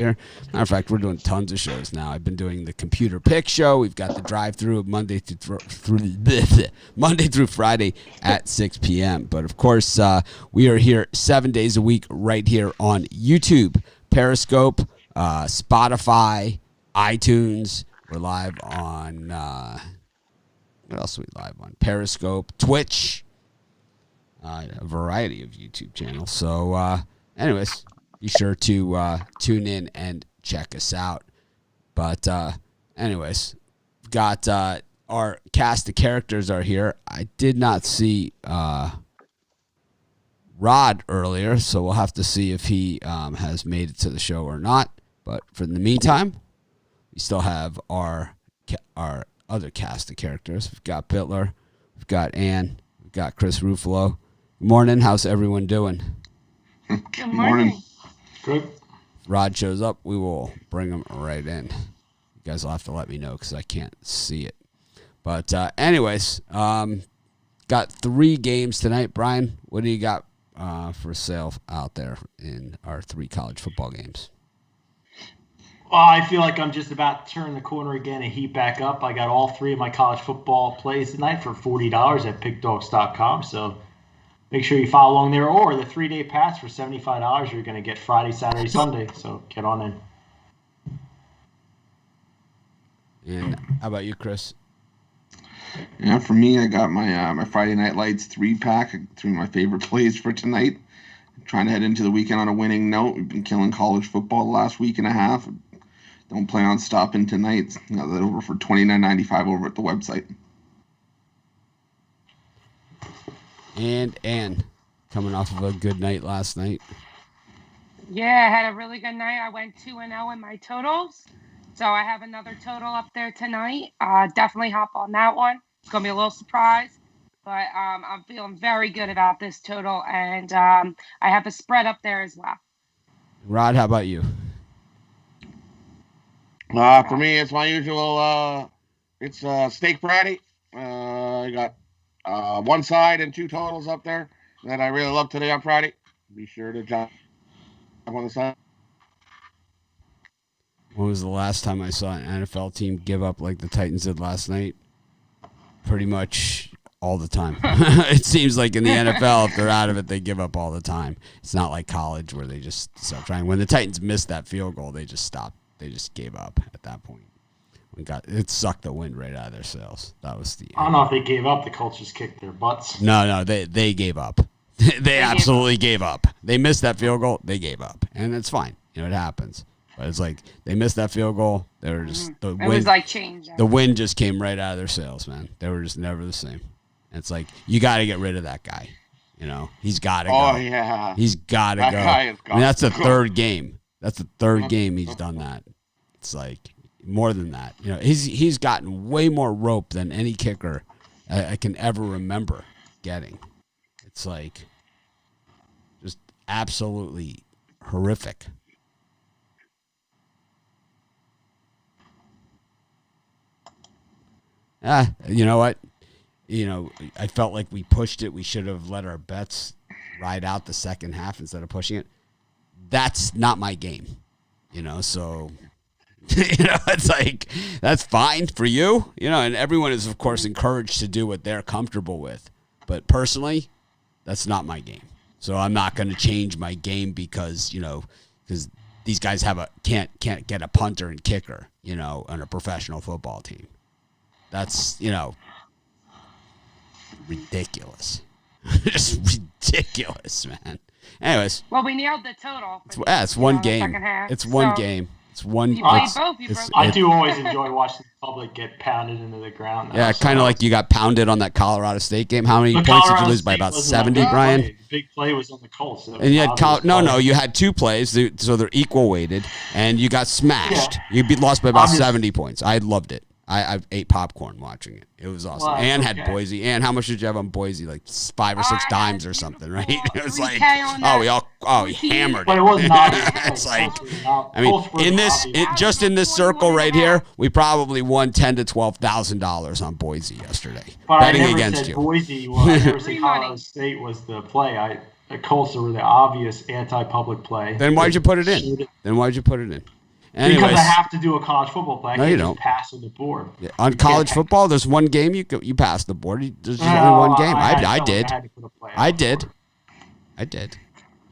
here. Matter of fact, we're doing tons of shows now. I've been doing the Computer Pick Show. We've got the drive-through Monday through Friday at 6 p.m. But, of course, we are here 7 days a week right here on YouTube, Periscope, Spotify, iTunes. We're live on, what else are we live on? Periscope, Twitch, a variety of YouTube channels. So, anyways, be sure to tune in and check us out. But, anyways, got our cast of characters are here. I did not see Rod earlier, so we'll have to see if he has made it to the show or not. But for the meantime, we still have our other cast of characters. We've got Bitler, we've got Ann, we've got Chris Ruffalo. Good morning. How's everyone doing? Good morning. Good. If Rod shows up, we will bring him right in. You guys will have to let me know because I can't see it. But anyways, got 3 games tonight. Brian, what do you got for sale out there in our 3 college football games? Well, I feel like I'm just about to turn the corner again and heat back up. I got all 3 of my college football plays tonight for $40 at pickdogs.com. So make sure you follow along there. Or the 3-day pass for $75 you're going to get Friday, Saturday, Sunday. So get on in. And how about you, Chris? Yeah, for me, I got my my Friday Night Lights 3-pack, 3 of my favorite plays for tonight. I'm trying to head into the weekend on a winning note. We've been killing college football the last week and a half. Don't plan on stopping tonight. Got that over for $29.95 over at the website. And Ann, coming off of a good night last night. Yeah, I had a really good night. I went 2-0 in my totals. So I have another total up there tonight. Definitely hop on that one. It's going to be a little surprise. But I'm feeling very good about this total. And I have a spread up there as well. Rod, how about you? For me, it's my usual. It's Steak Friday. I got 1 side and 2 totals up there that I really love today on Friday. Be sure to jump on the side. When was the last time I saw an NFL team give up like the Titans did last night? Pretty much all the time. It seems like in the NFL, if they're out of it, they give up all the time. It's not like college where they just stop trying. When the Titans missed that field goal, they just stopped. They just gave up at that point. It sucked the wind right out of their sails. That was the. I don't know if they gave up. The Colts just kicked their butts. No, they gave up. They absolutely gave up. They missed that field goal. They gave up, and it's fine. You know, it happens. But it's like they missed that field goal. They were just the wind. It was like change. The wind just came right out of their sails, man. They were just never the same. And it's like you got to get rid of that guy. You know, he's got to go. Oh yeah, he's got to go. I mean, that's the 3rd game. That's the 3rd game he's done that. It's like more than that. You know, he's gotten way more rope than any kicker I can ever remember getting. It's like just absolutely horrific. You know what? You know, I felt like we pushed it. We should have let our bets ride out the second half instead of pushing it. That's not my game, you know, so, you know, it's like, that's fine for you, you know, and everyone is, of course, encouraged to do what they're comfortable with. But personally, that's not my game. So I'm not going to change my game because, you know, because these guys can't get a punter and kicker, you know, on a professional football team. That's, you know, ridiculous. Just ridiculous, man. Anyways. Well, we nailed the total. It's one game. It's one game. It's one. You played both. I do always enjoy watching the public get pounded into the ground. Yeah, kind of like you got pounded on that Colorado State game. How many points did you lose by? About 70, Brian? The big play was on the Colts. And you had you had 2 plays, so they're equal weighted, and you got smashed. Yeah. You lost by about 70 points. I loved it. I ate popcorn watching it. It was awesome. Well, Ann had Boise. Ann, how much did you have on Boise? Like 5 or 6 dimes or something, right? It was like, we hammered it. But it was not. It's like, I mean, just in this circle right here, we probably won $10,000 to $12,000 on Boise yesterday. But betting I never against said you. Boise. Well, I never said Colorado State was the play. the Colts were the obvious anti-public play. Then why'd you put it in? Anyways, Because I have to do a college football play. I No, can't you just don't. pass on the board. on college football, there's one game you pass the board. There's just only one game. I did. had to put a play I on the did. board. I did.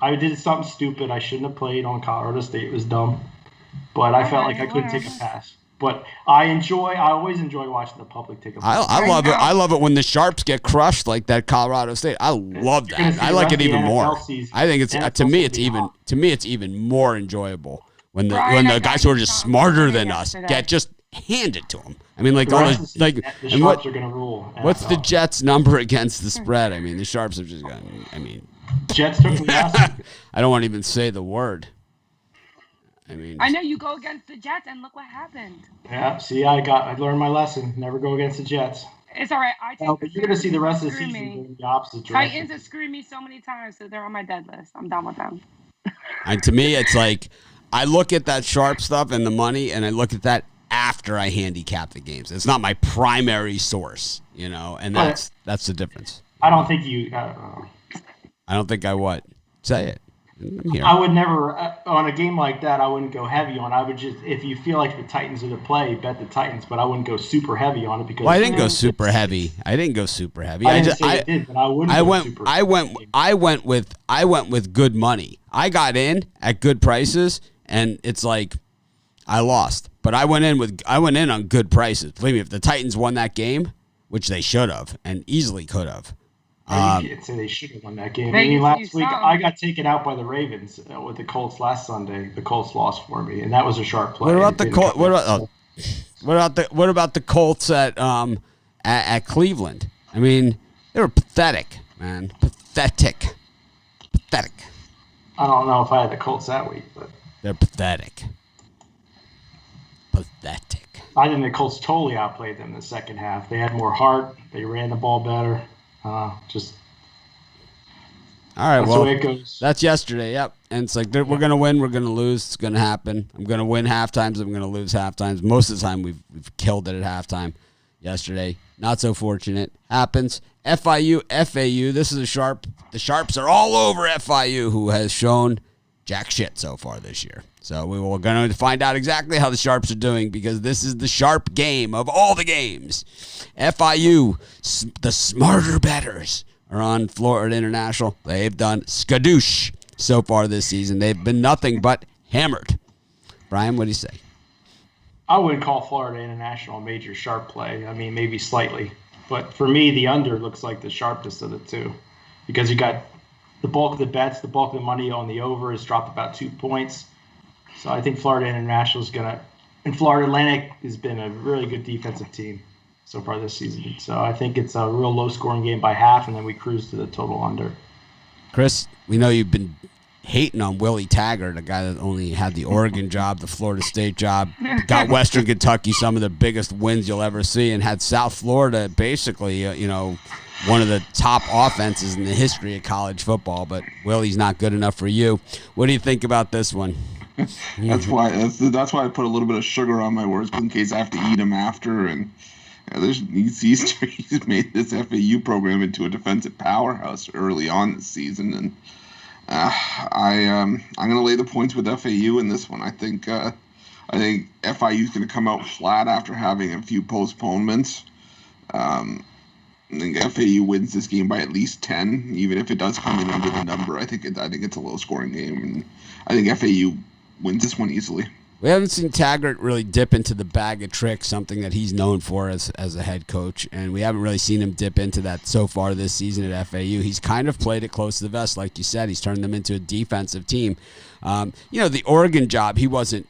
I did something stupid. I shouldn't have played on Colorado State. It was dumb. But I felt like I couldn't take a pass. But I always enjoy watching the public take a pass. I love it. I love it when the Sharps get crushed like that Colorado State. I love You're gonna that. see I the like rest it of the even more. NFL season. I think it's NFL to me season it's will be even more enjoyable when the Brian, I guys got who are you just something smarter than us yesterday. get just handed to them. I mean, like The all rest of this, the like season, the and Sharps are going to rule. what's the NFL. Jets' number against the spread? I mean, the Sharps have just gotten. I mean, Jets took me last week. I don't want to even say the word. I mean, I know you go against the Jets, and look what happened. Yeah, see, I learned my lesson. Never go against the Jets. It's all right. I take But you're going to see the rest of the Screw season me. going the opposite direction. Titans have screwed me so many times, so they're on my dead list. I'm done with them. And to me, it's like I look at that Sharp stuff and the money, and I look at that after I handicap the games. It's not my primary source, and that's the difference. I don't think you. I don't know. I don't think I what say it. I'm here. I would never on a game like that. I wouldn't go heavy on. I would just, if you feel like the Titans are the play, bet the Titans. But I wouldn't go super heavy on it because. Well, I didn't go super heavy. I didn't go super heavy. I didn't say it did, but I wouldn't. I go went. super I went. heavy. I went with good money. I got in at good prices, and it's like I lost. But I went in on good prices. Believe me, if the Titans won that game, which they should have and easily could have. You can't say they should have won that game. They I mean, can last see week some. I got taken out by the Ravens with the Colts last Sunday. The Colts lost for me, and that was a sharp play. What about the It didn't Colts? come back. What about the Colts at Cleveland? I mean, they were pathetic, man. Pathetic. I don't know if I had the Colts that week, but They're pathetic. I think the Colts totally outplayed them in the second half. They had more heart. They ran the ball better. Just All right, that's well, the way it goes. that's yesterday. Yep, and it's like we're gonna win, we're gonna lose. It's gonna happen. I'm gonna win half times. I'm gonna lose half times. Most of the time, we've killed it at halftime. Yesterday, not so fortunate. Happens. FIU, FAU. This is a Sharp. The Sharps are all over FIU, who has shown jack shit so far this year. So we were going to find out exactly how the Sharps are doing because this is the Sharp game of all the games. FIU, the smarter bettors, are on Florida International. They've done skadoosh so far this season. They've been nothing but hammered. Brian, what do you say? I wouldn't call Florida International a major sharp play. I mean, maybe slightly. But for me, the under looks like the sharpest of the two because you got the bulk of the bets, the bulk of the money on the over has dropped about 2 points. So I think Florida International is going to – and Florida Atlantic has been a really good defensive team so far this season. So I think it's a real low-scoring game by half, and then we cruise to the total under. Chris, we know you've been hating on Willie Taggart, a guy that only had the Oregon job, the Florida State job, got Western Kentucky some of the biggest wins you'll ever see, and had South Florida basically, one of the top offenses in the history of college football. But Willie's not good enough for you. What do you think about this one? That's why I put a little bit of sugar on my words in case I have to eat them after. And he's made this FAU program into a defensive powerhouse early on this season, and I'm going to lay the points with FAU in this one. I think FIU is going to come out flat after having a few postponements. I think FAU wins this game by at least 10, even if it does come in under the number. I think it's a low-scoring game, and I think FAU wins this one easily. We haven't seen Taggart really dip into the bag of tricks, something that he's known for as a head coach, and we haven't really seen him dip into that so far this season at FAU. He's kind of played it close to the vest, like you said. He's turned them into a defensive team. The Oregon job, he wasn't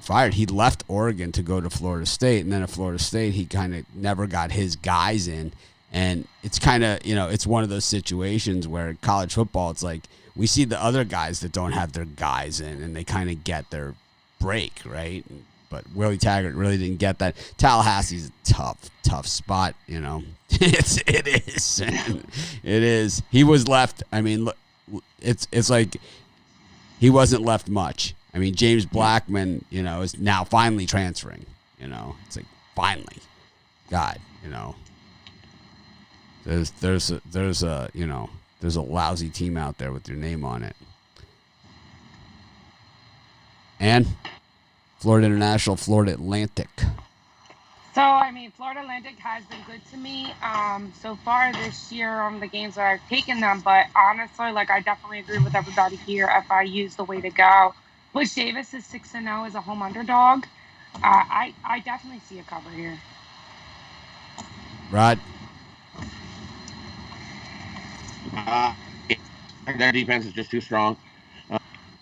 fired. He left Oregon to go to Florida State, and then at Florida State, he kind of never got his guys in. And it's kind of, it's one of those situations where in college football, it's like we see the other guys that don't have their guys in, and they kind of get their break, right? But Willie Taggart really didn't get that. Tallahassee's a tough spot, It is. It is. He was left. I mean, it's like he wasn't left much. I mean, James Blackman, is now finally transferring. It's like finally, God, There's there's a lousy team out there with your name on it. And Florida International, Florida Atlantic. So, I mean, Florida Atlantic has been good to me so far this year on the games that I've taken them. But honestly, like, I definitely agree with everybody here. FIU's the way to go. Bush Davis is 6-0 as a home underdog. I definitely see a cover here. Rod? Their defense is just too strong.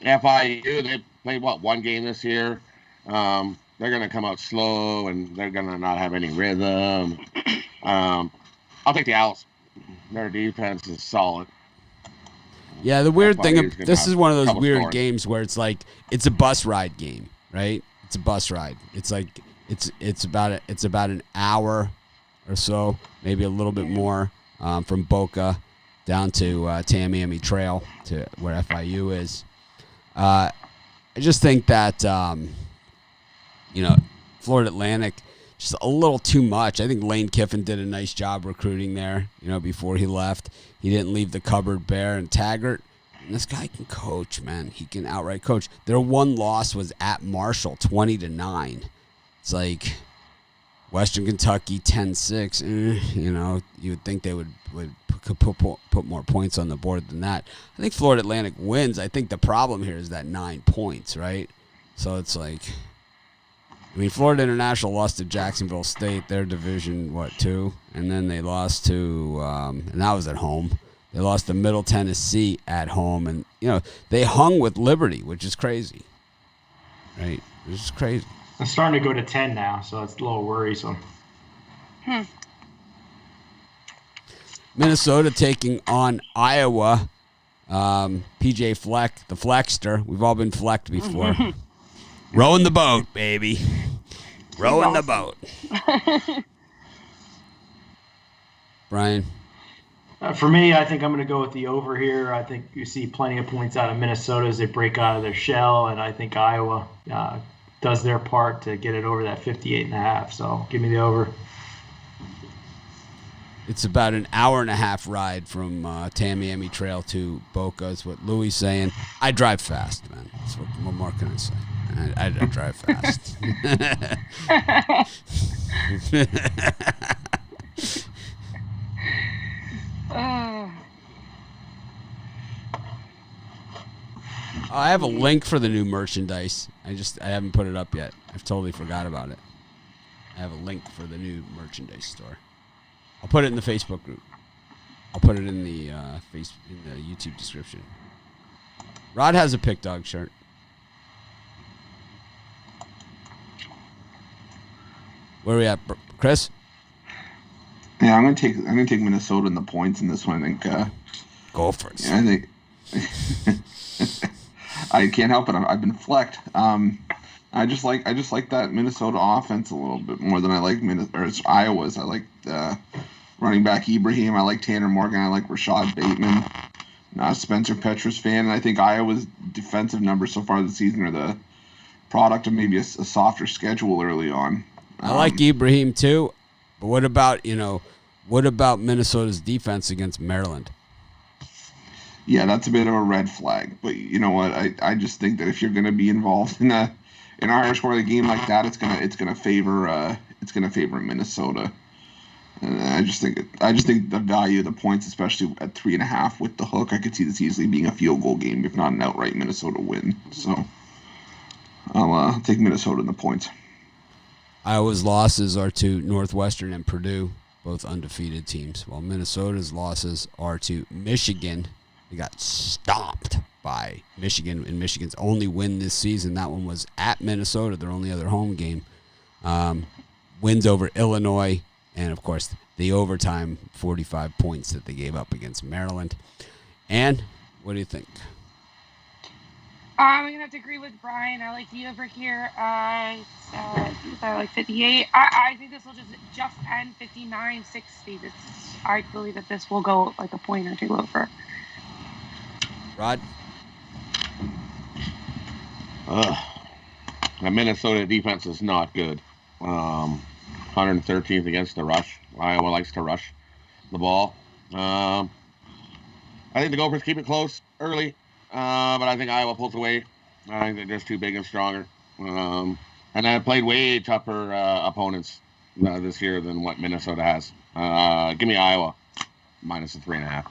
FIU, they played, one game this year. They're going to come out slow, and they're going to not have any rhythm. I'll take the Owls. Their defense is solid. Yeah, the weird thing, FIU is this is one of those trouble weird scoring. games where it's like, it's a bus ride game, right? It's a bus ride. It's like, it's about an hour or so, maybe a little bit more, from Boca down to Tamiami Trail to where FIU is. I just think that, Florida Atlantic, just a little too much. I think Lane Kiffin did a nice job recruiting there, before he left. He didn't leave the cupboard bare. And Taggart, this guy can coach, man. He can outright coach. Their one loss was at Marshall, 20-9. It's like Western Kentucky, 10-6. You would think they could put more points on the board than that. I think Florida Atlantic wins. I think the problem here is that 9 points, right? So it's like, Florida International lost to Jacksonville State, their division, 2? And then they lost to, and that was at home. They lost to Middle Tennessee at home. And, they hung with Liberty, which is crazy. Right? It's just crazy. I'm starting to go to 10 now, so it's a little worrisome. Minnesota taking on Iowa. PJ Fleck, the Fleckster. We've all been flecked before. Rowing the boat, baby. Rowing the boat. Brian? For me, I think I'm going to go with the over here. I think you see plenty of points out of Minnesota as they break out of their shell, and I think Iowa does their part to get it over that 58.5. So give me the over. It's about an hour and a half ride from Tamiami Trail to Boca is what Louis is saying. I drive fast, man. That's what more can I say? I drive fast. I have a link for the new merchandise. I haven't put it up yet. I've totally forgot about it. I have a link for the new merchandise store. I'll put it in the Facebook group. I'll put it in the YouTube description. Rod has a Pick Dog shirt. Where are we at, Chris? Yeah, I'm gonna take Minnesota in the points in this one. I think. Go for it. Yeah, I think. I can't help it. I've been flecked. I just like that Minnesota offense a little bit more than I like Iowa's. I like running back Ibrahim. I like Tanner Morgan. I like Rashad Bateman. Not a Spencer Petras fan. And I think Iowa's defensive numbers so far this season are the product of maybe a softer schedule early on. I like Ibrahim too, but what about Minnesota's defense against Maryland? Yeah, that's a bit of a red flag. But you know what? I just think that if you're going to be involved in an Irish Warrior game like that, it's gonna favor Minnesota. And I just think the value of the points, especially at 3.5 with the hook, I could see this easily being a field goal game, if not an outright Minnesota win. So I'll take Minnesota in the points. Iowa's losses are to Northwestern and Purdue, both undefeated teams, while Minnesota's losses are to Michigan. They got stomped by Michigan in Michigan's only win this season. That one was at Minnesota, their only other home game. Wins over Illinois, and, of course, the overtime 45 points that they gave up against Maryland. And what do you think? I'm going to have to agree with Brian. I like the over here. I like 58. I think this will just end 59-60. I believe that this will go like a point or two over. Rod? The Minnesota defense is not good. 113th against the rush. Iowa likes to rush the ball. I think the Gophers keep it close early, but I think Iowa pulls away. I think they're just too big and stronger. And I played way tougher opponents this year than what Minnesota has. Give me Iowa minus the 3.5.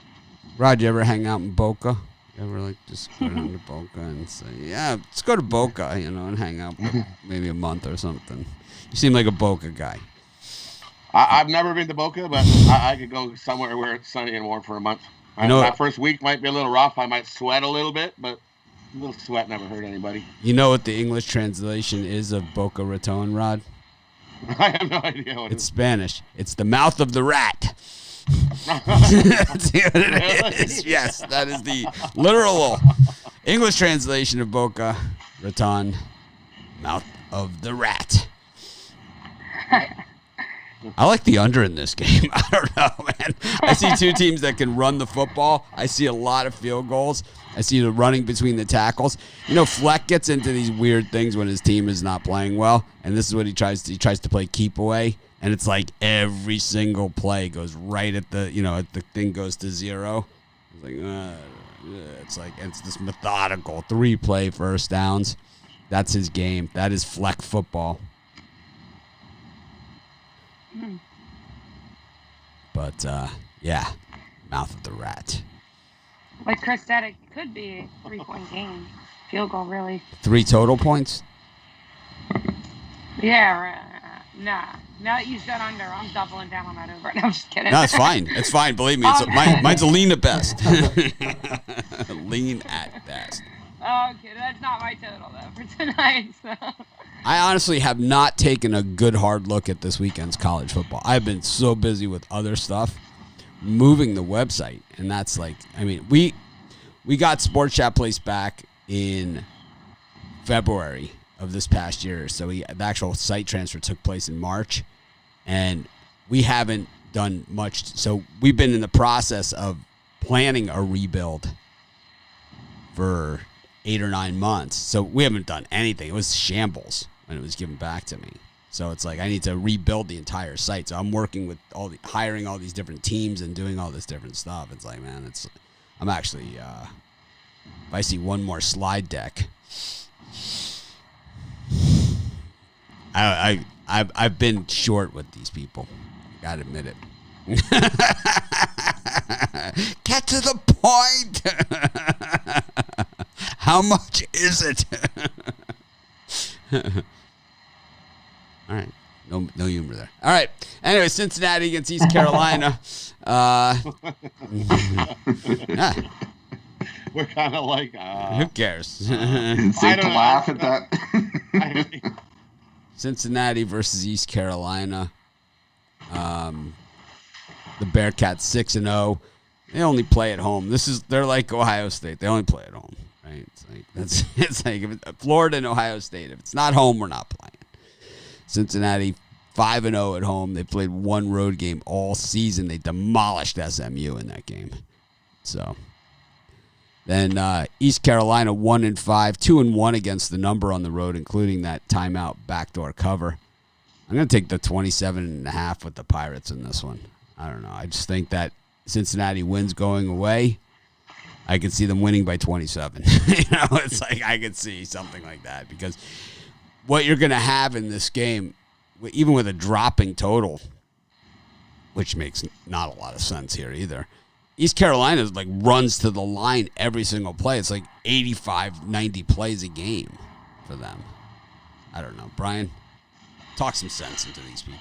Rod, you ever hang out in Boca? You ever like just go down to Boca and say, yeah, let's go to Boca, you know, and hang out for maybe a month or something? You seem like a Boca guy. I've never been to Boca, but I could go somewhere where it's sunny and warm for a month. You know, that first week might be a little rough. I might sweat a little bit, but a little sweat never hurt anybody. You know what the English translation is of Boca Raton, Rod? I have no idea what It's Spanish. It's the mouth of the rat. That's what it is. Yes, that is the literal English translation of Boca Raton, mouth of the rat. I like the under in this game. I don't know, man. I see two teams that can run the football. I see a lot of field goals. I see the running between the tackles. You know, Fleck gets into these weird things when his team is not playing well, and this is what he tries to play keep away, and it's like every single play goes right at the, you know, at the thing goes to zero. It's like it's this methodical 3-play first downs. That's his game. That is Fleck football. But, yeah, mouth of the rat. Like Chris said, it could be a 3-point game. Field goal, really. 3 total points? Yeah, nah. Now that you said under, I'm doubling down on that over. No, I'm just kidding. No, it's fine. It's fine. Believe me. Mine's a lean at best. Lean at best. Okay, that's not my total, though, for tonight. So. I honestly have not taken a good hard look at this weekend's college football. I've been so busy with other stuff, moving the website, and that's like, I mean, we got Sports Chat Place back in February of this past year, so the actual site transfer took place in March, and we haven't done much. So we've been in the process of planning a rebuild for 8 or 9 months. So we haven't done anything. It was shambles when it was given back to me. So it's like I need to rebuild the entire site. So I'm working with hiring all these different teams and doing all this different stuff. It's like, man, I'm actually if I see one more slide deck, I've been short with these people. Gotta admit it. Get to the point. How much is it? All right. No humor there. All right. Anyway, Cincinnati against East Carolina. Yeah. We're kind of like... Who cares? It's safe to laugh at that. Cincinnati versus East Carolina. The Bearcats 6-0. They only play at home. They're like Ohio State. They only play at home, right? It's like if Florida and Ohio State. If it's not home, we're not playing. Cincinnati 5-0 at home. They played one road game all season. They demolished SMU in that game. So then East Carolina 1-5, 2-1 against the number on the road, including that timeout backdoor cover. I'm going to take the 27.5 with the Pirates in this one. I don't know. I just think that Cincinnati wins going away. I could see them winning by 27. It's like I could see something like that because what you're going to have in this game, even with a dropping total, which makes not a lot of sense here either, East Carolina like runs to the line every single play. It's like 85, 90 plays a game for them. I don't know. Brian, talk some sense into these people.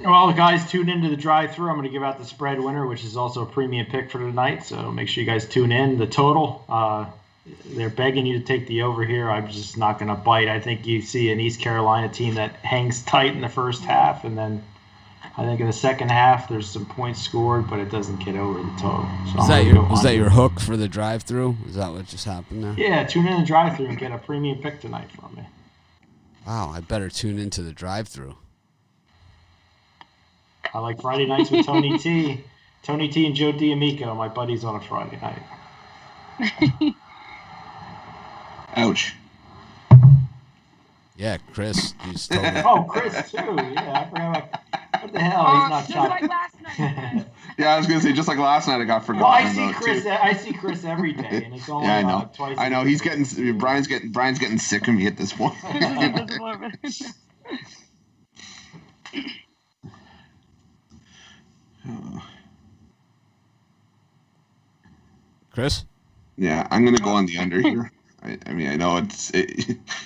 Well, guys, tune into the drive-thru. I'm going to give out the spread winner, which is also a premium pick for tonight. So make sure you guys tune in. The total, they're begging you to take the over here. I'm just not going to bite. I think you see an East Carolina team that hangs tight in the first half, and then I think in the second half there's some points scored, but it doesn't get over the total. So Was that your hook for the drive-thru? Is that what just happened there? Yeah, tune in the drive-thru and get a premium pick tonight from me. Wow, I better tune into the drive-thru. I like Friday nights with Tony T. Tony T and Joe D'Amico, my buddies on a Friday night. Ouch. Yeah, Chris. He's totally... Oh, Chris, too. Yeah, I forgot. What the hell? He's not just chopped. like last night. Yeah, I was gonna say just like last night, I got Well, forgotten about Chris. too. I see Chris every day, and it's only Yeah, I know. twice. I know he's getting Brian's getting sick of me at this point. Chris? Yeah, I'm gonna go on the under here. I mean, I know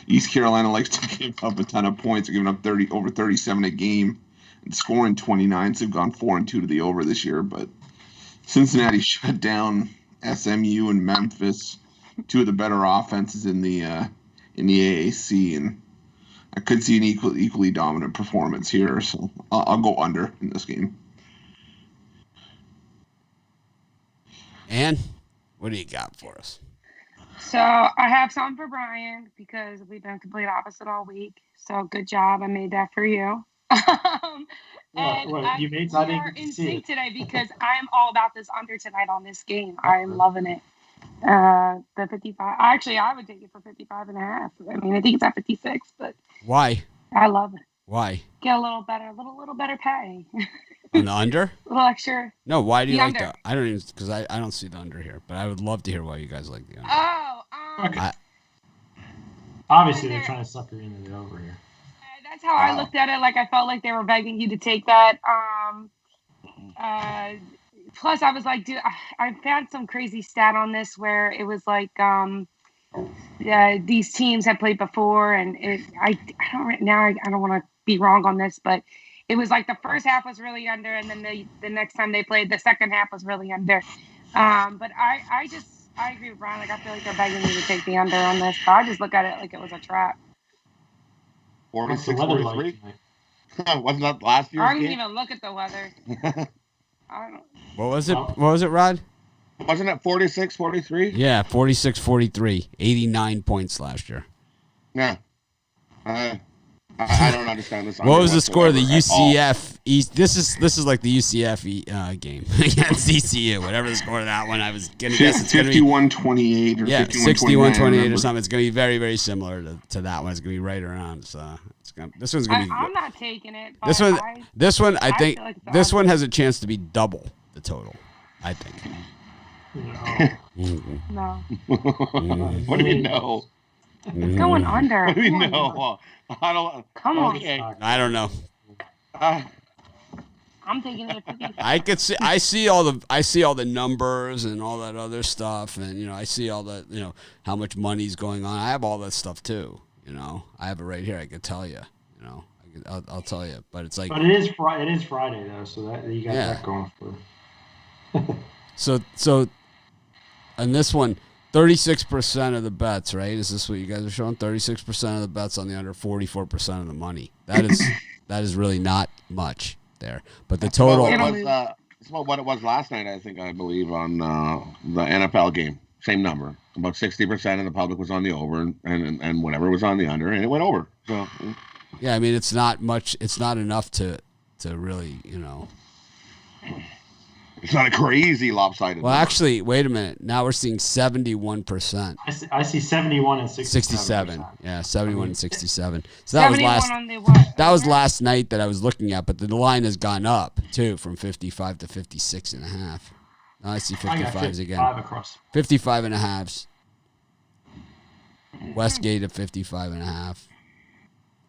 East Carolina likes to give up a ton of points, they're giving up over 37 a game, and scoring 29. So they've gone 4-2 to the over this year. But Cincinnati shut down SMU and Memphis, two of the better offenses in the AAC, and I could see an equally dominant performance here. So I'll go under in this game. Ann, what do you got for us? So I have some for Brian because we've been complete opposite all week. So good job. I made that for you. What, you made? We I are didn't in see sync it. today because I am all about this under tonight on this game. I am loving it. The 55. Actually, I would take it for 55 and a half. I mean, I think it's at 56, but Why? I love it. Why? Get a little better, little better pay. On the under? A little extra. No, why do you The like under. that? I don't even, because I don't see the under here, but I would love to hear why you guys like the under. Oh, Okay. I- Obviously, they're trying to sucker you into the over here. that's how I looked at it. Like I felt like they were begging you to take that. Plus, I was like, dude, I found some crazy stat on this where it was like, these teams had played before, and I don't want to be wrong on this, but it was like the first half was really under, and then the next time they played, the second half was really under. But I agree with Brian. Like I feel like they're begging you to take the under on this, but I just look at it like it was a trap. What's the 46, weather 43. like tonight? Wasn't that last year's I didn't game? even look at the weather. I don't. What was it? What was it, Rod? Wasn't it 46, 43? Yeah, 46-43, 89 points last year. Yeah. I don't understand this. What was the score of the whatsoever at all. UCF East? This is like the UCF game against ECU. Whatever the score of that one, I was gonna guess it's gonna be 51-28 or yeah 51-29, 61-28 or something. It's gonna be very very similar to that one. It's gonna be right around. So this one's gonna be. I'm not taking it. But This one I think feel like it's this on. one has a chance to be double the total. I think. No. No. What do you know? It's going under. What do you Come on. know? I don't. Come on. Okay. I don't know. I'm taking it at 50. I could see. I see all the numbers and all that other stuff, and I see all the how much money's going on. I have all that stuff too. I have it right here. I could tell you. I'll tell you. But it's like. But it is Friday though, so that you got Yeah. that going for. So, on this one, 36% of the bets, right? Is this what you guys are showing? 36% of the bets on the under, 44% of the money. That is really not much there. But the total. It's about what it was last night, I believe, on the NFL game. Same number. About 60% of the public was on the over, and whatever was on the under, and it went over. So. Yeah, I mean, it's not much. It's not enough to really, It's not a crazy lopsided. Well, number. actually, wait a minute. Now we're seeing 71%. I see 71 and 67. Yeah, 71 and 67. So that was 71 last. on the what? That was last night that I was looking at, but the line has gone up too from 55 to 56 and a half. Now I see I got 55s again. 55 across. 55 and a halves. Westgate at 55 and a half.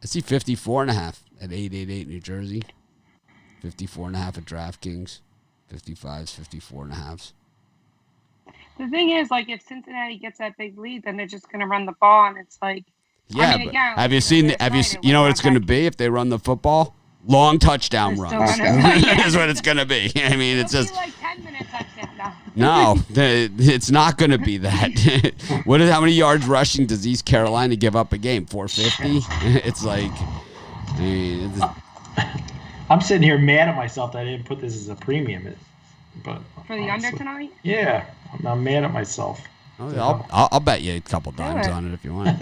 I see 54 and a half at 888 New Jersey. 54 and a half at DraftKings. 55s, 54 and a halves. The thing is, like, if Cincinnati gets that big lead, then they're just going to run the ball, and it's like, Yeah, mean, but again, have you like, seen? last Have you? night it You know was what it's going to not be if they run the football? Long touchdown They're still runs. gonna- Is what it's going to be. I mean, it's it'll just be like 10-minute touchdown. no. It's not going to be that. How many yards rushing does East Carolina give up a game? 450. It's like, I mean, I'm sitting here mad at myself that I didn't put this as a premium. But For the under tonight? Yeah, I'm mad at myself. I'll bet you a couple dimes it. on it if you want.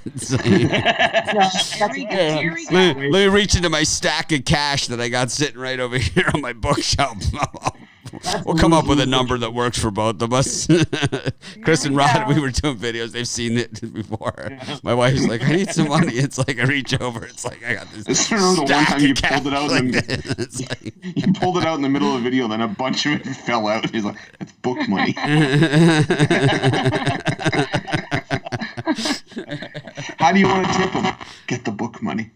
It's like- Here we go. Here we go. let me reach into my stack of cash that I got sitting right over here on my bookshelf. We'll come up with a number that works for both of us. Chris and Rod, we were doing videos. They've seen it before. Yeah. My wife's like, I need some money. It's like I reach over. It's like I got this. I remember the one stack time of you cash pulled it out like and this. It's like, you pulled it out in the middle of the video, then a bunch of it fell out. He's like, "It's book money." How do you want to tip him? Get the book money.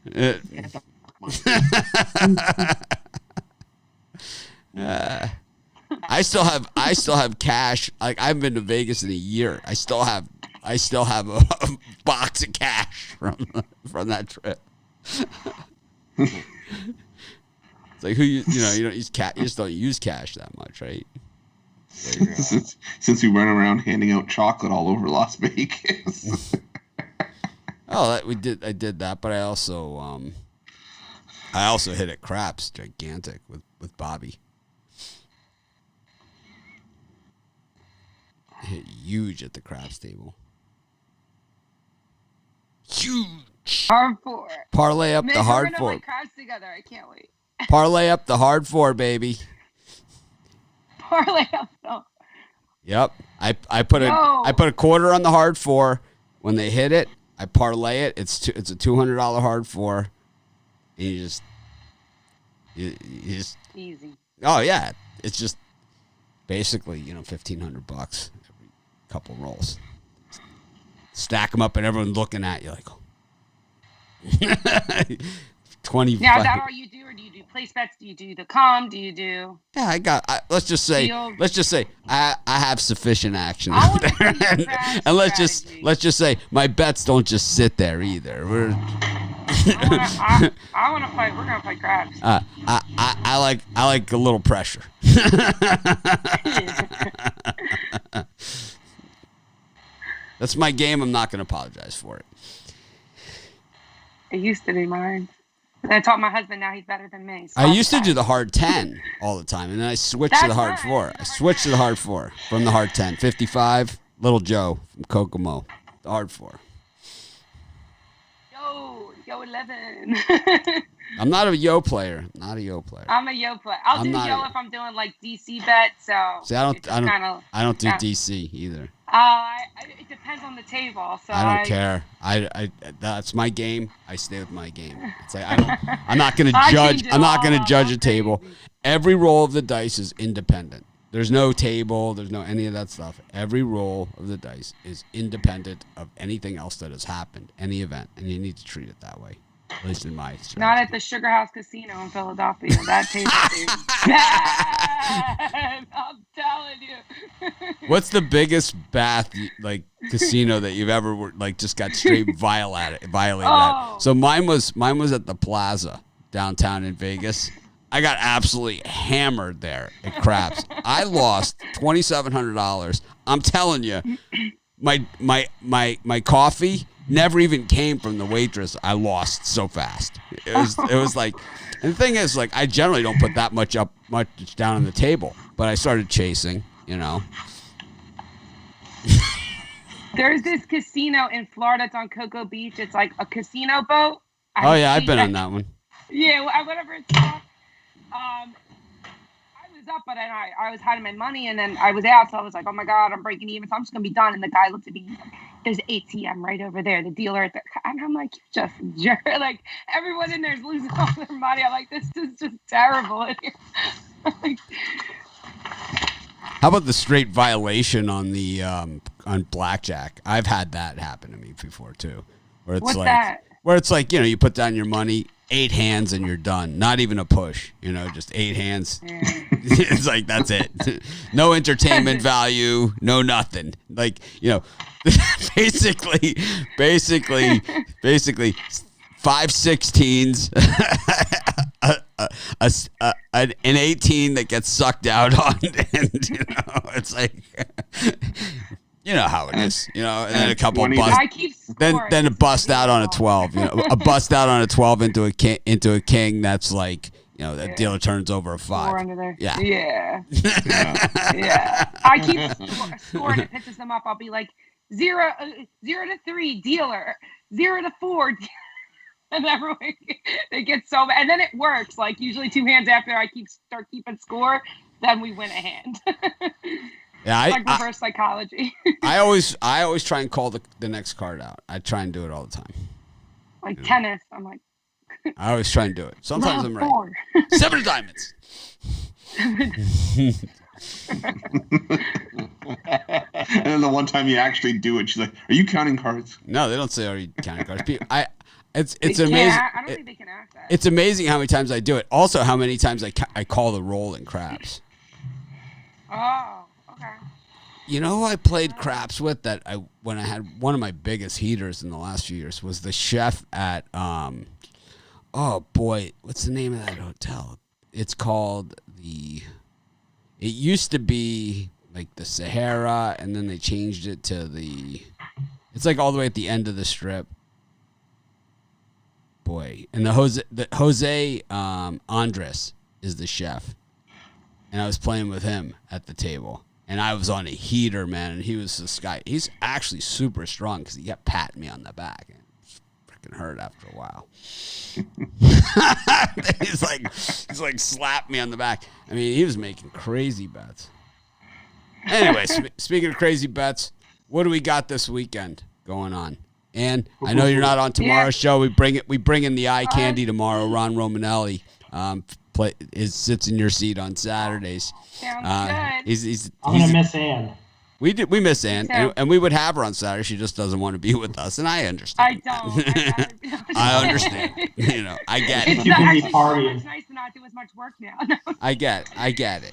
I still have cash. Like I haven't been to Vegas in a year. I still have a box of cash from that trip. It's like you don't use cash. You just don't use cash that much, right? Since we went around handing out chocolate all over Las Vegas. Oh, I did that, but I also hit at craps, gigantic with Bobby. I hit huge at the craps table. Huge. Hard four. Parlay up Mick, the hard we're gonna four. play cards together. I can't wait. Parlay up the hard four, baby. Parlay up though. Yep. I put a quarter on the hard four. When they hit it, I parlay it. It's a $200 hard four. And you just Easy. oh yeah, it's just basically $1,500 every couple rolls. Stack them up and everyone's looking at you like 20. Now is that all you do, or do you do place bets? Do you do the do you do? Yeah, let's just say Field. I have sufficient action I out wanna there, see your crash and strategy. let's just say my bets don't just sit there either. I want to play. We're gonna play crabs. I like a little pressure. That's my game. I'm not going to apologize for it. It used to be mine. And I taught my husband. Now he's better than me. So I used to do the hard 10 all the time, and then I switched to the hard That's 4. right. I switched to the hard 4 from the hard 10. 55, Little Joe from Kokomo, the hard 4. Yo 11. I'm not a yo player. Not a yo player. I'm a yo player. I'll do yo if I'm doing like DC bets. So See, I don't do yeah. DC either. It depends on the table. So I don't care. I that's my game. I stay with my game. It's like I'm not going to I judge. change it I'm not going to all. judge a I'm table. crazy. Every roll of the dice is independent. There's no table. There's no any of that stuff. Every roll of the dice is independent of anything else that has happened, any event, and you need to treat it that way. At least in my strategy. Not at the Sugar House Casino in Philadelphia. That table is bad. I'm telling you. What's the biggest bath casino that you've ever just got straight violated Oh. at? So mine was at the Plaza downtown in Vegas. I got absolutely hammered there at craps. I lost $2,700. I'm telling you, my coffee never even came from the waitress. I lost so fast. It was like, and the thing is, like, I generally don't put that much down on the table, but I started chasing, There's this casino in Florida. It's on Cocoa Beach. It's like a casino boat. Oh yeah, I've been on that one. Yeah, whatever it's called. I was up, but then I was hiding my money, and then I was out, so I was like, oh my God, I'm breaking even, so I'm just going to be done. And the guy looked at me, there's an ATM right over there, the dealer at the, and I'm like, you're just a jerk. Like, everyone in there is losing all their money. I'm like, this is just terrible in here. Like, how about the straight violation on the on blackjack? I've had that happen to me before too, where it's what's like that? where it's like you put down your money, 8 hands and you're done. Not even a push, just 8 hands. Yeah. It's like that's it. No entertainment value, no nothing. Like basically 5 16s. An 18 that gets sucked out on, and it's like, how it is, and then a couple of 20 busts, I keep scoring. then a bust out on a 12, a bust out on a 12 into a king that's like, that dealer turns over a 5. Four under there. Yeah. Yeah. I keep scoring. It pisses them off. I'll be like 0 to 3 dealer, 0 to 4. And everyone, they get so mad. And then it works. Like usually 2 hands after I start keeping score, then we win a hand. Yeah, Like reverse psychology. I always try and call the next card out. I try and do it all the time. Like tennis. I'm like, I always try and do it. Sometimes I'm right. 4. 7 of diamonds. And then the one time you actually do it, she's like, "Are you counting cards?" No, they don't say are you counting cards. It's They amazing. can't- I don't think they can ask that. It's amazing how many times I do it. Also, how many times I call the roll in craps. Oh, okay. You know who I played craps with when I had one of my biggest heaters in the last few years was the chef at oh boy, what's the name of that hotel? It's called it used to be like the Sahara, and then they changed it to it's like all the way at the end of the strip. Boy, and the Jose Andres is the chef, and I was playing with him at the table, and I was on a heater, man, and he was this guy. He's actually super strong because he kept patting me on the back, and it freaking hurt after a while. he's like slapped me on the back. I mean, he was making crazy bets. Anyway, speaking of crazy bets, what do we got this weekend going on? And I know you're not on tomorrow's show. We bring in the eye candy tomorrow. Ron Romanelli sits in your seat on Saturdays. Sounds good. I'm gonna miss Ann. We miss Ann, So- and we would have her on Saturday. She just doesn't want to be with us, and I I understand. don't. I understand. I get It's it. You can be It's partying. nice to not do as much work now. I get it.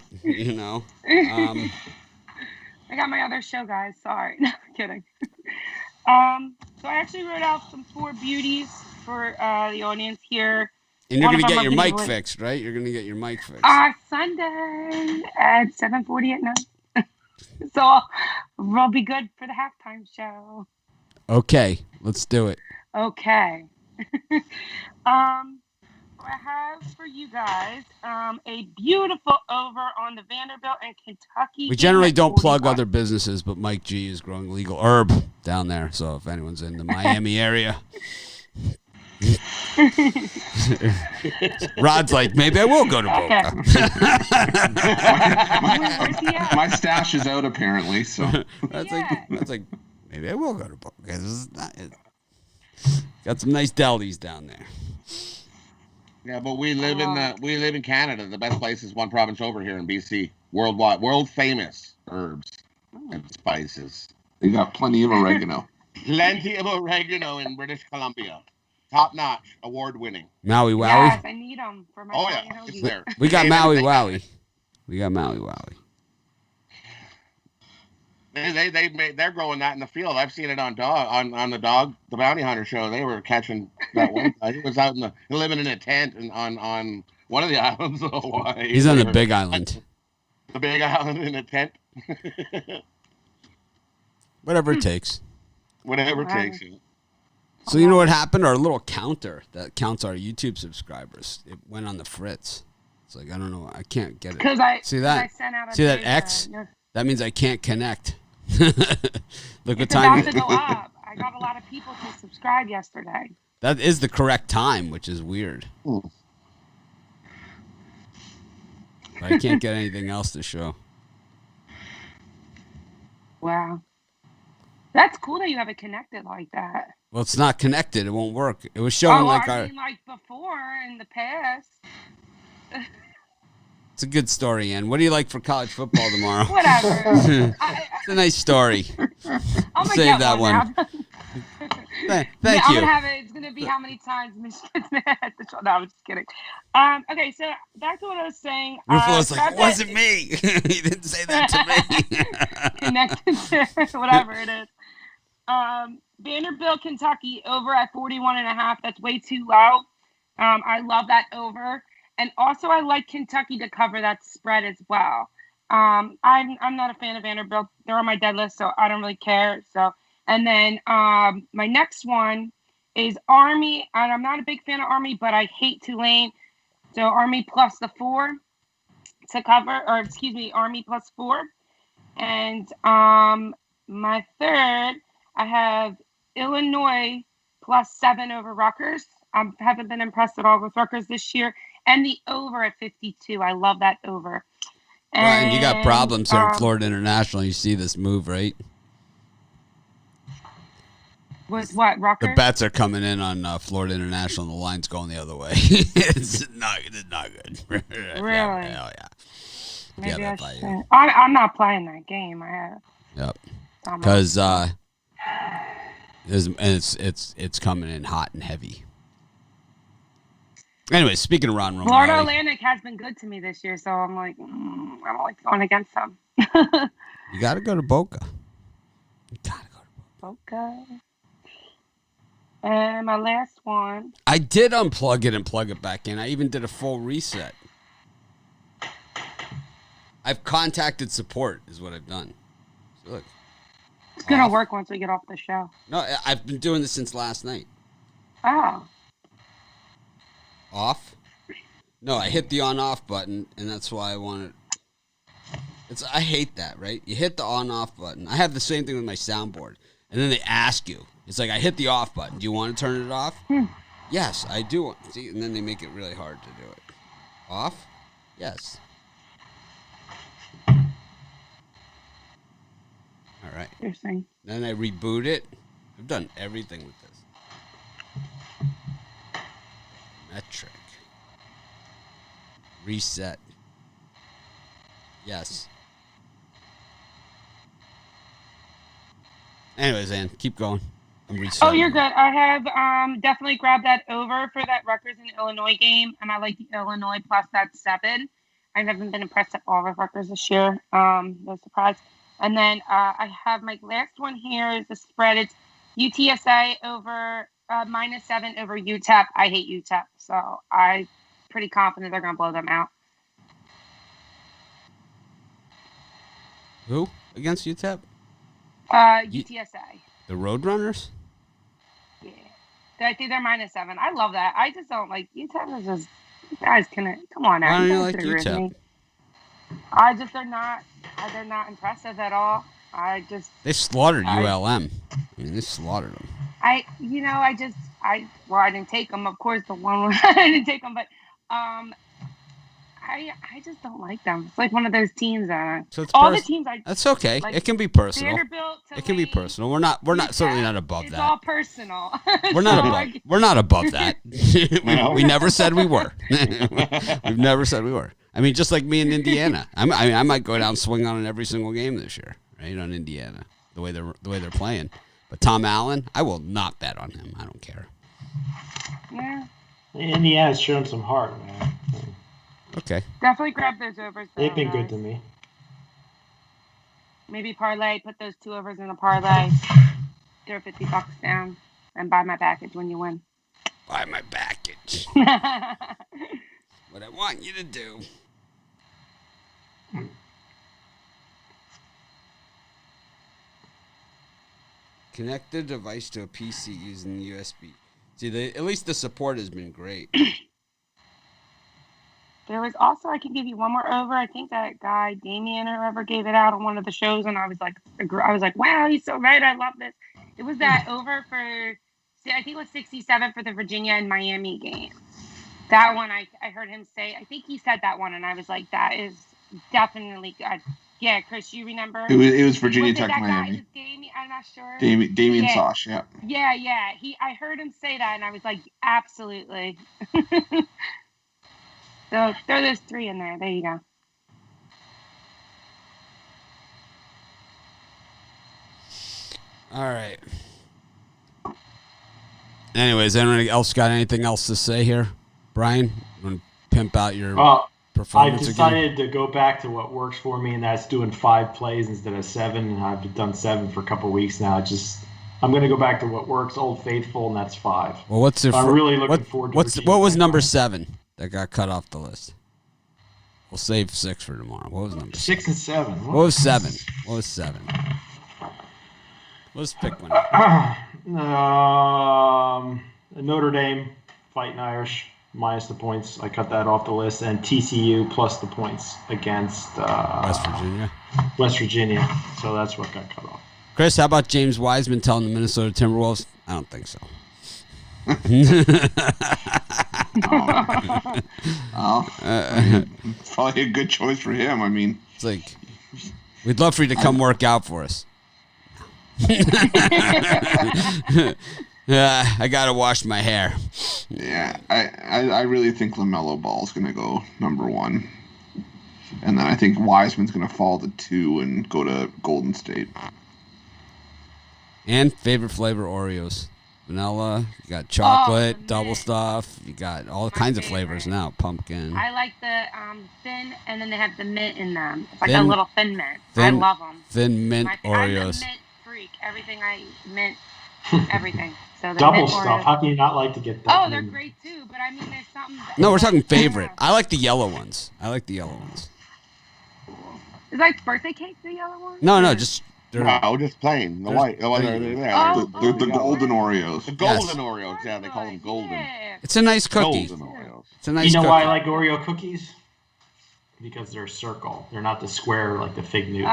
I got my other show, guys. Sorry. No, I'm kidding. So I actually wrote out some 4 beauties for the audience here. And you're One gonna of get them your I'm mic gonna do it. fixed, right? You're gonna get your mic fixed. Sunday at 7:40 at night. So we'll be good for the halftime show. Okay, let's do it. Okay. I have for you guys a beautiful over on the Vanderbilt and Kentucky. We game generally at don't plug 41. other businesses, but Mike G is growing legal herb down there. So if anyone's in the Miami area, Rod's like, maybe I will go to Boca. Where's he at? My stash is out apparently, so That's Yeah. like, maybe I will go to Boca. Got some nice delis down there. Yeah, but we live in Canada. The best place is one province over here in BC. Worldwide, world famous herbs and spices. they got plenty of oregano. Plenty of oregano in British Columbia. Top notch, award winning. Maui Wowie. Yes, I need them for my Oh Italian yeah, hoagie. it's there. We got And Maui Wowie. They're growing that in the field. I've seen it on the bounty hunter show. They were catching that one. He was out living in a tent on one of the islands of Hawaii. He's on the Big Island. The Big Island in a tent. Whatever it takes. Whatever it takes. You. So you know what happened? Our little counter that counts our YouTube subscribers, it went on the fritz. It's like, I don't know. I can't get it. Because I See that? I sent out a See that big, X? no- That means I can't connect. Look what It's time about to go up. I got a lot of people to subscribe yesterday. that is the correct time, which is weird. Hmm. But I can't get anything else to show. Wow. That's cool that you have it connected like that. Well, it's not connected. It won't work. It was showing like I our. mean, like before in the past. It's a good story, Ann. What do you like for college football tomorrow? Whatever. It's a nice story. I'm gonna Save get that one. now. Thank I'm you. gonna have it. It's gonna be how many times Michigan's at the show. No, I'm just kidding. Okay, so back to what I was saying. Ruffalo's like, Scott it wasn't me. He didn't say that to me. connected to whatever it is. Vanderbilt, Kentucky, over at 41.5. That's way too low. I love that over. And also, I like Kentucky to cover that spread as well. I'm not a fan of Vanderbilt. They're on my dead list, so I don't really care. So, and then my next one is Army. And I'm not a big fan of Army, but I hate Tulane. So Army plus the 4 to cover, or excuse me, Army plus 4. And my third, I have Illinois plus 7 over Rutgers. I haven't been impressed at all with Rutgers this year. And the over at 52. I love that over. Brian, you got problems here at um, Florida International. You see this move, right? Was what, Rutgers? The bets are coming in on Florida International, and the line's going the other way. It's not good. Really? Yeah. Maybe Yeah, I that should. I'm not playing that game. I have. Yep. I'm not- Because it's coming in hot and heavy. Anyway, speaking of Ron Romanelli, Florida Atlantic has been good to me this year, so I'm like, I don't like going against them. you got to go to Boca. You got to go to Boca. Okay. And my last one. I did unplug it and plug it back in. I even did a full reset. I've contacted support, is what I've done. So look. It's going Off. to work once we get off the show. No, I've been doing this since last night. Oh. Off? No, I hit the on-off button, and that's why I want it. I hate that, right? You hit the on-off button. I have the same thing with my soundboard. And then they ask you. It's like, I hit the off button. Do you want to turn it off? Yes, I do. See, and then they make it really hard to do it. Off? Yes. All right. Interesting. Then I reboot it. I've done everything with this. Metric. Reset. Yes. Anyways, Ann, keep going. I'm resetting. Oh, you're good. I have definitely grabbed that over for that Rutgers and Illinois game, and I like the Illinois plus that 7. I haven't been impressed at all with Rutgers this year. No surprise. And then I have my last one here is the spread. It's UTSA over -7 over UTEP. I hate UTEP, so I'm pretty confident they're going to blow them out. Who against UTEP? UTSA. The Roadrunners? Yeah. I think they're -7. I love that. I just don't like UTEP. Is just, you guys can come on now. Why don't you guys like can agree with UTEP? me. They're not impressive at all. They slaughtered ULM. I mean, they slaughtered them. I didn't take them. Of course, the one I didn't take them, but I just don't like them. It's like one of those teams that So it's all the teams That's okay. like It can be personal. Vanderbilt. It can be Tulane, personal. We're not certainly not above it's that. all personal. We're not So, above. like, We're not above that. No. we never said we were. We've never said we were. I mean, just like me in Indiana. I might go down and swing on it every single game this year, right? On Indiana, the way they're playing. But Tom Allen, I will not bet on him. I don't care. Yeah, Indiana's shown some heart, man. Okay. definitely grab those overs. They've been though, good to me. Maybe parlay. Put those 2 overs in a parlay. Throw $50 down and buy my package when you win. Buy my package. What I want you to do. Connect the device to a PC using the USB. See, at least the support has been great. There was also, I can give you one more over. I think that guy Damien or whoever gave it out on one of the shows, and I was like, wow, he's so right. I love this. It was that over for, I think it was 67 for the Virginia and Miami game. That one, I heard him say, I think he said that one, and I was like, that is definitely good. Yeah, Chris, you remember? It was Virginia Was it Tech, that guy, Miami. just Damien? I'm not sure. Damien Yeah. Sosh, yeah. Yeah. I heard him say that, and I was like, absolutely. So throw those 3 in there. There you go. All right. Anyways, anyone else got anything else to say here? Brian, you want to pimp out your Well, I performance again? decided to go back to what works for me, and that's doing 5 plays instead of 7. And I've done 7 for a couple of weeks now. I'm going to go back to what works, Old Faithful, and that's 5. Well, what's the I'm really looking forward to Virginia what was Tech number tomorrow. 7 that got cut off the list? We'll save 6 for tomorrow. What was number 6 and 7. What was 7? What was 7? Let's pick one. Notre Dame fighting Irish minus the points. I cut that off the list, and TCU plus the points against West Virginia. So that's what got cut off. Chris, how about James Wiseman telling the Minnesota Timberwolves? I don't think so. Oh, it's probably a good choice for him. I mean, It's like, we'd love for you to come work out for us. I gotta wash my hair. yeah, I really think LaMelo Ball's going to go number 1. And then I think Wiseman's going to fall to 2 and go to Golden State. And favorite flavor Oreos. Vanilla, you got chocolate, the double mint. stuff. You got all My kinds of favorite. flavors now. Pumpkin. I like the thin, and then they have the mint in them. It's like a Thin- little thin mint. I thin love them. Thin mint I'm a Oreos. mint freak. Everything I mint, everything. So the Double mint stuff. Oreos. How can you not like to get that? Oh, they're great too. But I mean, there's something. No, we're it's talking like- favorite. I like the yellow ones. Is like birthday cake the yellow one? No, just they're, No, just plain. The There's- white. The one there there. you there. Oh, The golden Oreos. The golden Yes. Oreos. Yeah, they call them golden. Yeah. it's a nice cookie. Golden Oreos. It's a nice You know cookie. why I like Oreo cookies? Because they're circle. They're not the square like the Fig Newton.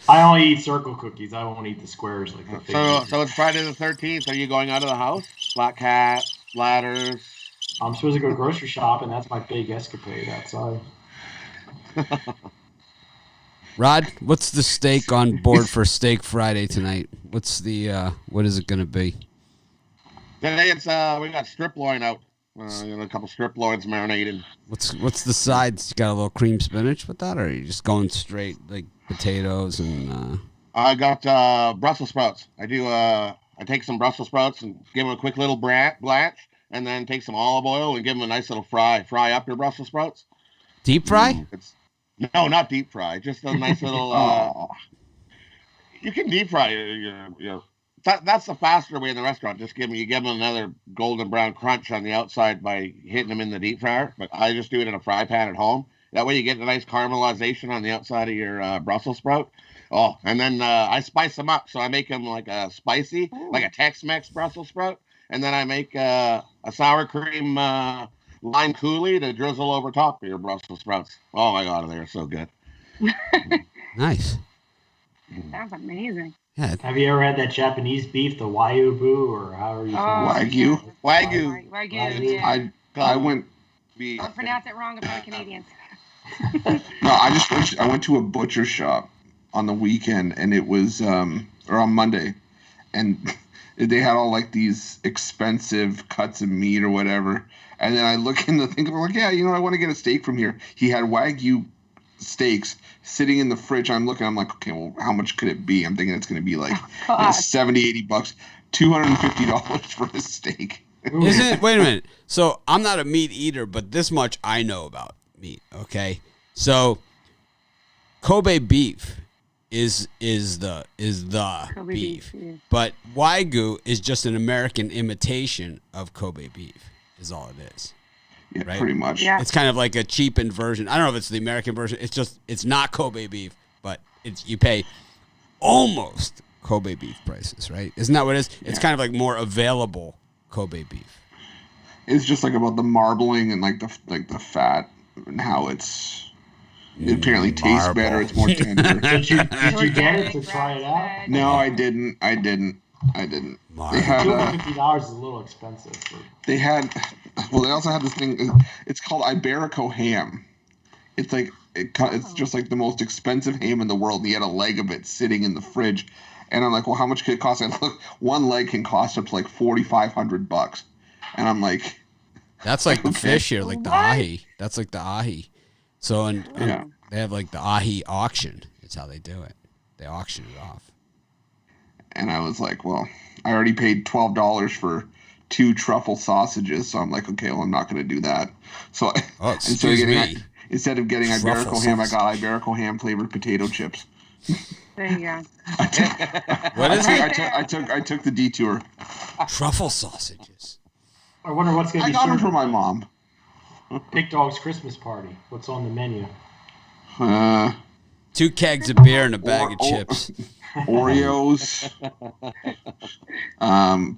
I only eat circle cookies. I won't eat the squares like the Fig Newton. So it's Friday the 13th. Are you going out of the house? Black cat, ladders. I'm supposed to go grocery shopping. That's my big escapade outside. Rod, what's the steak on board for Steak Friday tonight? What's the what is it gonna be? Today it's we got strip loin out. A couple strip loins marinated. What's the sides? You got a little cream spinach with that, or are you just going straight like potatoes and? I got Brussels sprouts. I take some Brussels sprouts and give them a quick little blanch, and then take some olive oil and give them a nice little fry. Fry up your Brussels sprouts. Deep fry? No, not deep fry. Just a nice little. You can deep fry. That's the faster way in the restaurant. Just give them another golden brown crunch on the outside by hitting them in the deep fryer. But I just do it in a fry pan at home. That way you get a nice caramelization on the outside of your Brussels sprout. Oh, and then I spice them up. So I make them like a spicy, like a Tex-Mex Brussels sprout. And then I make a sour cream lime coulis to drizzle over top of your Brussels sprouts. Oh my God, they're so good. Nice. Sounds amazing. Yeah. Have you ever had that Japanese beef, the Wayubu, or however you Wagyu? Wagyu. Wagyu, yeah. I went. Don't pronounce it wrong if you're Canadians. No, I went to a butcher shop on the weekend, and it was or on Monday, and they had all like these expensive cuts of meat or whatever. And then I look in the thing, I'm like, yeah, I want to get a steak from here. He had Wagyu steaks sitting in the fridge. I'm looking, I'm like, okay, well, how much could it be? I'm thinking it's going to be like God. 70, 80 bucks, $250 for a steak. Isn't it? Wait a minute. So I'm not a meat eater, but this much I know about meat. Okay, so Kobe beef is the Kobe beef, beef, yeah. but Wagyu is just an American imitation of Kobe beef. Is all it is. Yeah, Right. pretty much. Yeah. It's kind of like a cheapened version. I don't know if it's the American version. It's not Kobe beef, but you pay almost Kobe beef prices, right? Isn't that what it is? It's kind of like more available Kobe beef. It's just like about the marbling and like the fat and how it apparently tastes Marble. better. It's more tender. Did you get it to try it out? No, I didn't. They had $250 is a little expensive. they also had this thing. It's called Iberico ham. It's like it's just like the most expensive ham in the world. And he had a leg of it sitting in the fridge, and I'm like, well, how much could it cost? And look, one leg can cost up to like $4,500, and I'm like, That's like the Okay. fish here, like the What? ahi. That's like the ahi. So Yeah. they have like the ahi auction. It's how they do it. They auction it off. and I was like, well, I already paid $12 for 2 truffle sausages, so I'm like, okay, well, I'm not going to do that. So Oh, instead excuse of me. instead of getting Truffle Iberico ham, I sauce. got Iberico ham flavored potato chips. There you go. What is it? I took the detour. Truffle sausages. I wonder what's going to I be got them served for my mom. at Big Dog's Christmas party. What's on the menu? 2 kegs of beer and a bag of Or- chips. Oreos,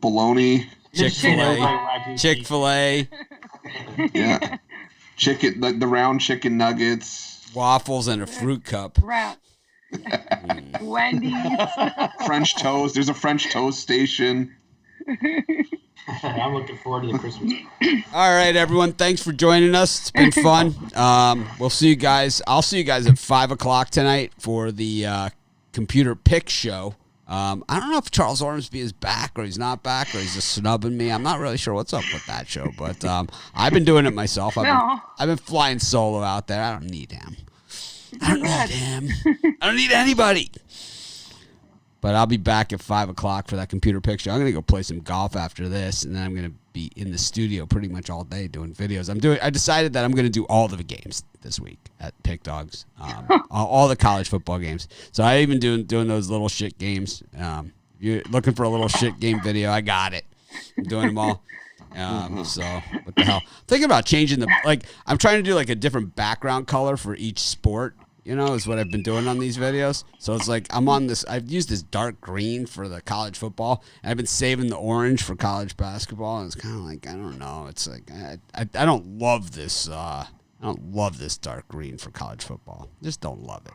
bologna, Chick-fil-A. Chick-fil-A, yeah, chicken, the round chicken nuggets. waffles, and a fruit cup. Round. Wendy's. French toast. There's a French toast station. I'm looking forward to the Christmas. All right, everyone. Thanks for joining us. It's been fun. We'll see you guys. I'll see you guys at 5 o'clock tonight for the computer pick show. I don't know if Charles Ormsby is back or he's not back or he's just snubbing me. I'm not really sure what's up with that show, but I've been doing it myself. I've been flying solo out there. I don't need him. I don't need him. I don't need anybody. But I'll be back at 5 o'clock for that computer pick show. I'm going to go play some golf after this, and then I'm going to be in the studio pretty much all day doing videos. I decided that I'm going to do all the games this week at Pick Dogs, all the college football games. So I even doing those little shit games. If you're looking for a little shit game video, I got it. I'm doing them all. So what the hell? Thinking about changing I'm trying to do like a different background color for each sport. Is what I've been doing on these videos. So it's like I've used this dark green for the college football, and I've been saving the orange for college basketball, and it's kind of like, I don't know. It's like, I don't love this. I don't love this dark green for college football. Just don't love it.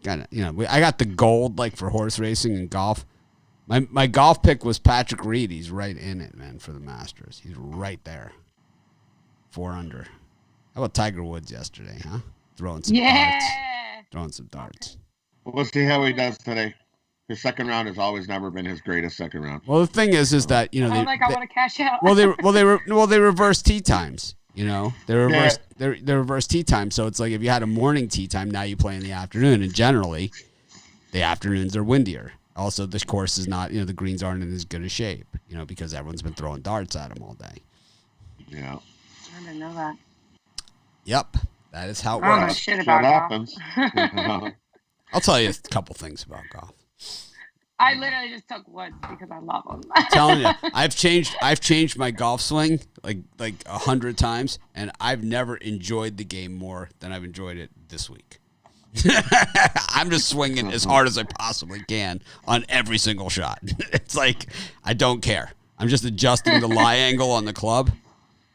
I got the gold like for horse racing and golf. My golf pick was Patrick Reed. He's right in it, man, for the Masters. He's right there. 4 under. How about Tiger Woods yesterday, huh? Throwing some darts. Well, let's see how he does today. His second round has always never been his greatest second round. Well, the thing is that I want to cash out. they reverse tee times. They reverse tee time. So it's like if you had a morning tee time, now you play in the afternoon, and generally, the afternoons are windier. Also, this course is not. The greens aren't in as good a shape. Because everyone's been throwing darts at them all day. Yeah. I didn't know that. Yep. That is how it I don't know works. shit about happens. I'll tell you a couple things about golf. I literally just took Woods because I love him. I'm telling you, I've changed my golf swing like 100 times, and I've never enjoyed the game more than I've enjoyed it this week. I'm just swinging as hard as I possibly can on every single shot. It's like I don't care. I'm just adjusting the lie angle on the club,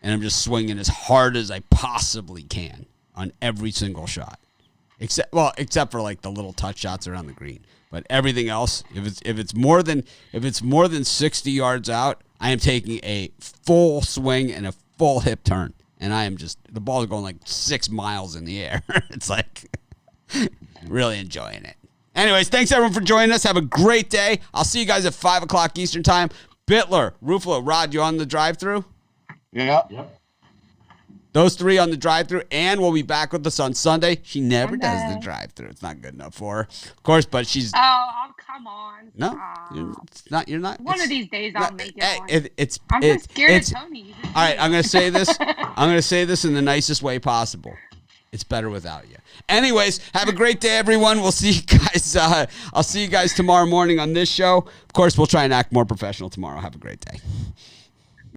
and I'm just swinging as hard as I possibly can on every single shot, except for like the little touch shots around the green. But everything else, if it's more than 60 yards out, I am taking a full swing and a full hip turn, and the ball is going like 6 miles in the air. It's like really enjoying it. Anyways, thanks everyone for joining us. Have a great day. I'll see you guys at 5 o'clock Eastern time. Bittler, Ruffalo, Rod, you on the drive-through? Yeah. Yep. Those 3 on the drive-thru, and will be back with us on Sunday. She never does the drive-thru. It's not good enough for her, of course, but she's... Oh, come on. No, you're not. One of these days I'll make it on. I'm just scared of Tony. All right, I'm going to say this. I'm going to say this in the nicest way possible. It's better without you. Anyways, have a great day, everyone. We'll see you guys. I'll see you guys tomorrow morning on this show. Of course, we'll try and act more professional tomorrow. Have a great day.